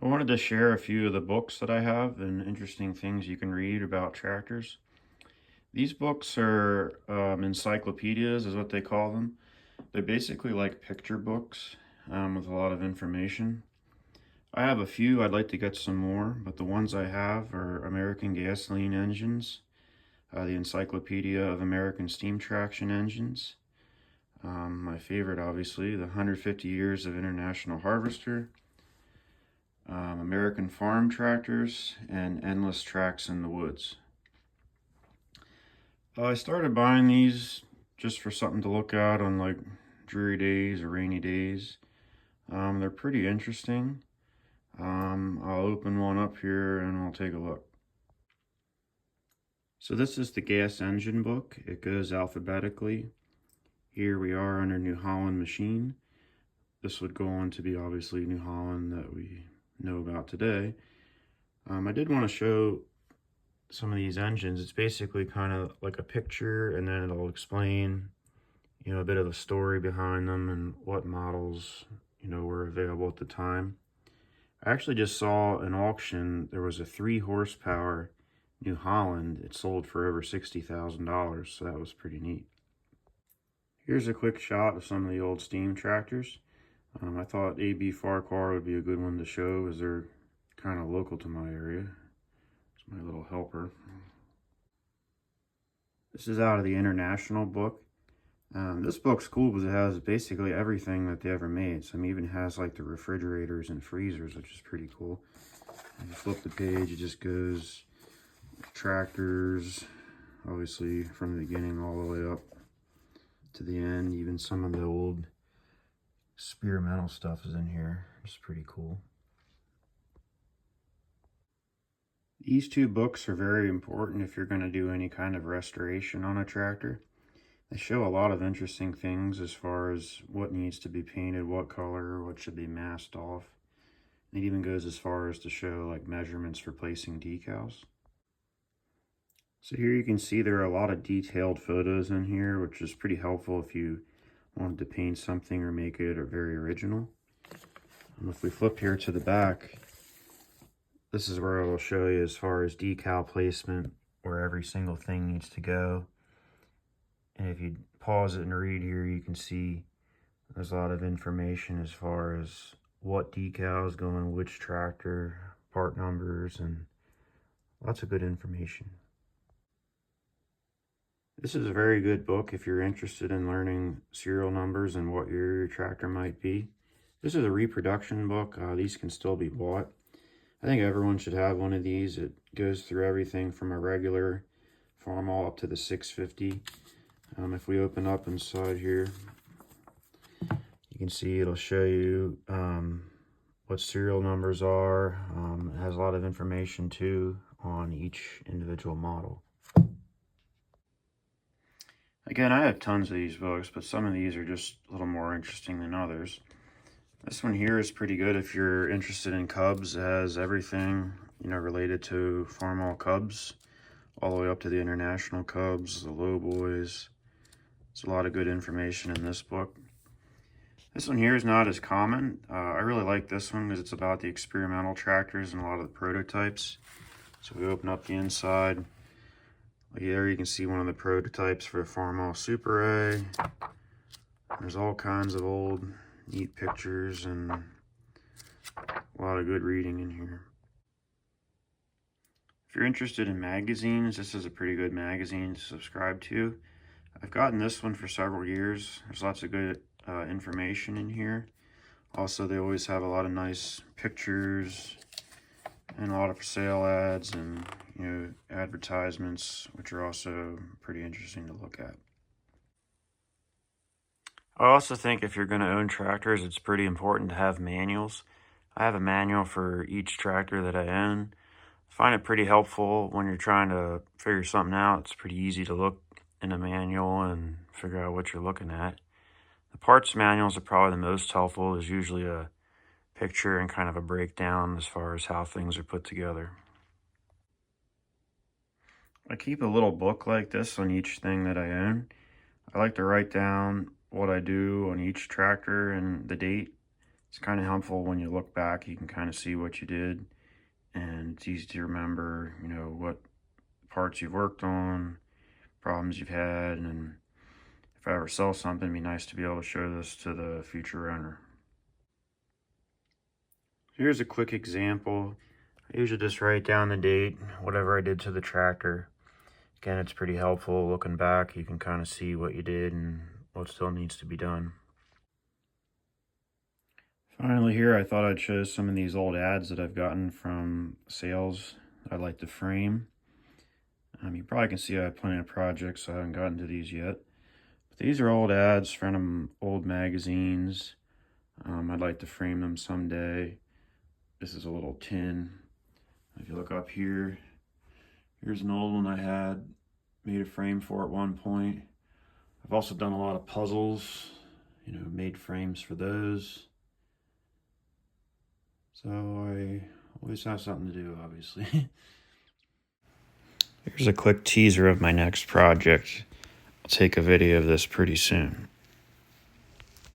I wanted to share a few of the books that I have and interesting things you can read about tractors. These books are encyclopedias, is what they call them. They're basically like picture books with a lot of information. I have a few, I'd like to get some more, but the ones I have are American Gasoline Engines, the Encyclopedia of American Steam Traction Engines. My favorite, obviously, the 150 Years of International Harvester, American Farm Tractors, and Endless Tracks in the Woods. I started buying these just for something to look at on like dreary days or rainy days. They're pretty interesting. I'll open one up here and I'll take a look. So this is the gas engine book. It goes alphabetically. Here we are under New Holland machine. This would go on to be obviously New Holland that we know about today. I did want to show some of these engines. It's basically kind of like a picture, and then it'll explain, a bit of a story behind them and what models, were available at the time. I actually just saw an auction. There was a 3 horsepower New Holland. It sold for over $60,000, so that was pretty neat. Here's a quick shot of some of the old steam tractors. I thought AB Farquhar would be a good one to show as they're kind of local to my area. It's my little helper. This is out of the International book. This book's cool because it has basically everything that they ever made. Some even has like the refrigerators and freezers, which is pretty cool. If you flip the page, it just goes tractors, obviously from the beginning all the way up to the end. Even some of the old experimental stuff is in here, which is pretty cool. These 2 books are very important if you're going to do any kind of restoration on a tractor. They show a lot of interesting things as far as what needs to be painted, what color, what should be masked off. It even goes as far as to show like measurements for placing decals. So here you can see there are a lot of detailed photos in here, which is pretty helpful if you wanted to paint something or make it very original. And if we flip here to the back, this is where I will show you as far as decal placement, where every single thing needs to go. And if you pause it and read here, you can see there's a lot of information as far as what decals go in which tractor, part numbers, and lots of good information. This is a very good book if you're interested in learning serial numbers and what your tractor might be. This is a reproduction book. These can still be bought. I think everyone should have one of these. It goes through everything from a regular Farmall up to the 650. If we open up inside here, you can see it'll show you what serial numbers are. It has a lot of information too on each individual model. Again, I have tons of these books, but some of these are just a little more interesting than others. This one here is pretty good if you're interested in Cubs. It has everything, related to Farmall Cubs, all the way up to the International Cubs, the low boys. There's a lot of good information in this book. This one here is not as common. I really like this one because it's about the experimental tractors and a lot of the prototypes. So we open up the inside. There you can see one of the prototypes for a Farmall Super A. There's all kinds of old neat pictures and a lot of good reading in here. If you're interested in magazines, this is a pretty good magazine to subscribe to. I've gotten this one for several years. There's lots of good information in here. Also, they always have a lot of nice pictures and a lot of for sale ads and advertisements, which are also pretty interesting to look at. I also think if you're going to own tractors, it's pretty important to have manuals. I have a manual for each tractor that I own. I find it pretty helpful when you're trying to figure something out. It's pretty easy to look in a manual and figure out what you're looking at. The parts manuals are probably the most helpful. There's usually a picture and kind of a breakdown as far as how things are put together. I keep a little book like this on each thing that I own. I like to write down what I do on each tractor and the date It's kind of helpful when you look back, you can kind of see what you did, and it's easy to remember, you know, what parts you've worked on, problems you've had, and if I ever sell something, it'd be nice to be able to show this to the future owner. Here's a quick example. I usually just write down the date, whatever I did to the tractor. Again, it's pretty helpful looking back. You can kind of see what you did and what still needs to be done. Finally here, I thought I'd show some of these old ads that I've gotten from sales that I'd like to frame. You probably can see I have plenty of projects, so I haven't gotten to these yet. But these are old ads from old magazines. I'd like to frame them someday. This is a little tin. If you look up here, here's an old one I had, made a frame for at one point. I've also done a lot of puzzles, you know, made frames for those. So I always have something to do, obviously. Here's a quick teaser of my next project. I'll take a video of this pretty soon.